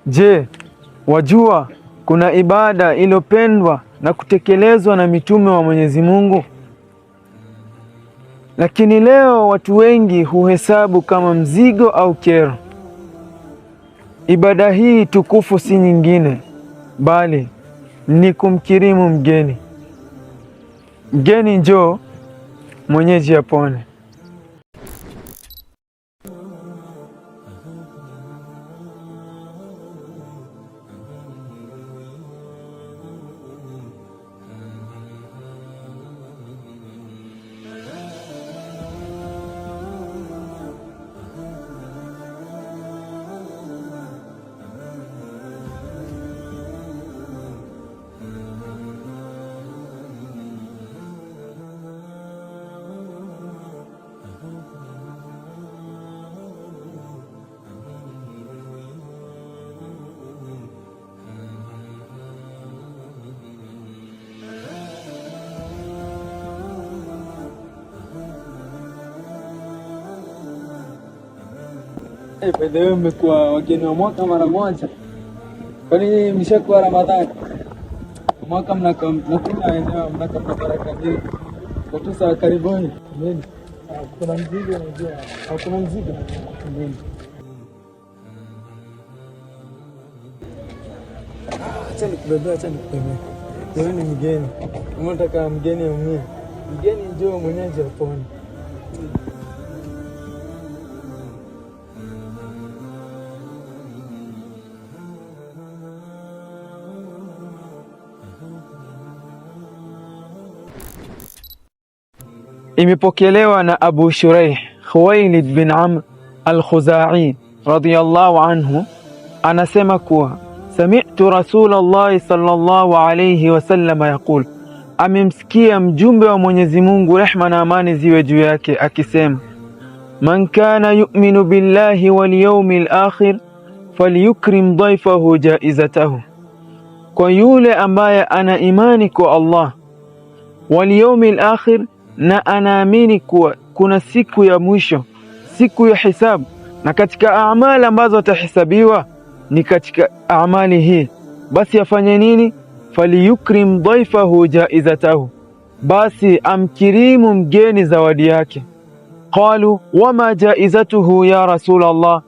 Je, wajua kuna ibada iliyopendwa na kutekelezwa na mitume wa Mwenyezi Mungu, lakini leo watu wengi huhesabu kama mzigo au kero. Ibada hii tukufu si nyingine bali ni kumkirimu mgeni. Mgeni njoo, mwenyeji apone. Leo mmekuwa wageni wa mwaka mara moja. Kwani mshakuwa Ramadhani? Mwaka mnakuja eneo mnaka baraka nyingi. Watu sawa, karibuni. Amen. Kuna mzigo unajua. Kuna mzigo. Amen. Acha nikubebea, acha nikubebea. Wewe ni mgeni. Unataka mgeni aumie. Mgeni njoo, mwenyeji apone. Imepokelewa na Abu Shuraih Khuwailid bin Amr al-Khuzai radiyallahu anhu, anasema kuwa sami'tu Rasulullah sallallahu alayhi wasallam yaqul, amemsikia mjumbe wa Mwenyezi Mungu, rehma na amani ziwe juu yake, akisema man kana yu'minu billahi wal yawmil akhir falyukrim dhayfahu jaizatahu, kwa yule ambaye ana imani kwa Allah wal yawmil akhir, na anaamini kuwa kuna siku ya mwisho, siku ya hisabu, na katika amali ambazo atahesabiwa ni katika amali hii, basi afanye nini? Faliyukrim dhaifahu jaizatahu, basi amkirimu mgeni zawadi yake. Qalu wama jaizatuhu ya Rasulullah,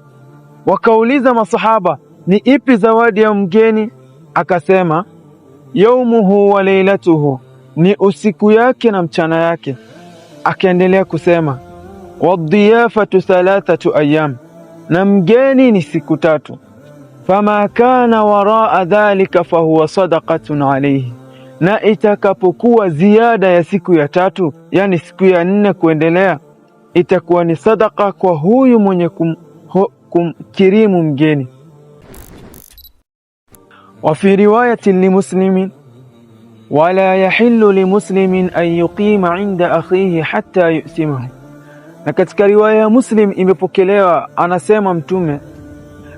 wakauliza masahaba ni ipi zawadi ya mgeni? Akasema yaumuhu wa lailatuhu, ni usiku yake na mchana yake. Akaendelea kusema wadhiyafatu thalathatu ayyam, na mgeni ni siku tatu. Fama kana waraa dhalika fahuwa sadaqatun alayhi, na itakapokuwa ziada ya siku ya tatu, yani siku ya 4 kuendelea, itakuwa ni sadaqa kwa huyu mwenye kumkirimu mgeni. Wa fi riwayatin li Muslimin wala yahillu limuslimin an yuqima inda akhihi hatta yusimahu, na katika riwaya ya Muslim imepokelewa, anasema Mtume,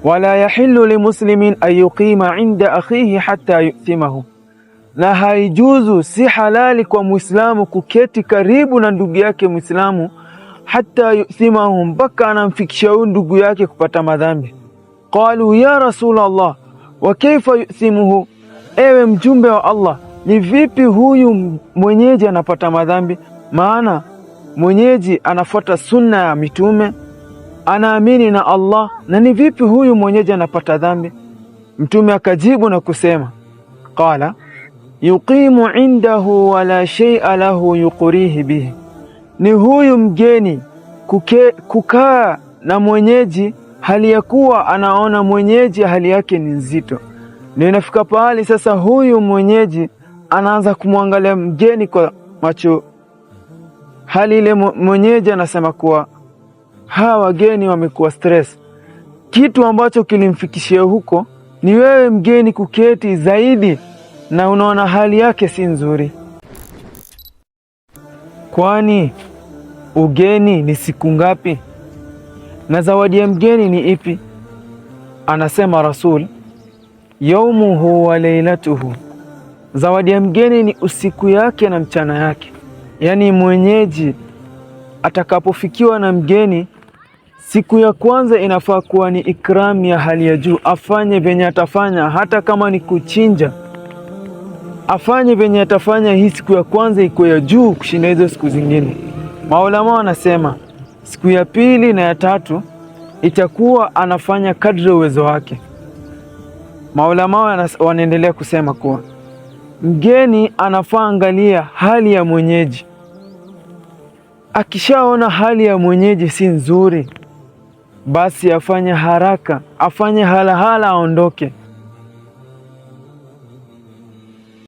wala yahillu limuslimin an yuqima inda akhihi hatta yusimahu, na haijuzu, si halali kwa Muislamu kuketi karibu na ndugu yake Muislamu, hatta yusimahu, mpaka anamfikisha huyu ndugu yake kupata madhambi. Qalu ya Rasulullah wa kaifa yusimuhu, ewe mjumbe wa Allah, ni vipi huyu mwenyeji anapata madhambi? Maana mwenyeji anafuata sunna ya mitume, anaamini na Allah, na ni vipi huyu mwenyeji anapata dhambi? Mtume akajibu na kusema qala yuqimu indahu wala shay'a lahu yuqrihi bihi, ni huyu mgeni kukaa na mwenyeji hali ya kuwa anaona mwenyeji hali yake ni nzito. Ndio inafika pahali sasa huyu mwenyeji anaanza kumwangalia mgeni kwa macho, hali ile mwenyeji anasema kuwa hawa wageni wamekuwa stress. Kitu ambacho kilimfikishia huko ni wewe mgeni kuketi zaidi na unaona hali yake si nzuri. Kwani ugeni ni siku ngapi? Na zawadi ya mgeni ni ipi? Anasema Rasul, yaumuhu wa lailatuhu, zawadi ya mgeni ni usiku yake na mchana yake. Yani mwenyeji atakapofikiwa na mgeni Siku ya kwanza inafaa kuwa ni ikram ya hali ya juu, afanye venye atafanya, hata kama ni kuchinja, afanye venye atafanya. Hii siku ya kwanza iko ya juu kushinda hizo siku zingine. Maulama wanasema siku ya pili na ya tatu itakuwa anafanya kadri uwezo wake. Maulama wanaendelea kusema kuwa mgeni anafaa angalia hali ya mwenyeji. Akishaona hali ya mwenyeji si nzuri, basi afanye haraka, afanye halahala aondoke,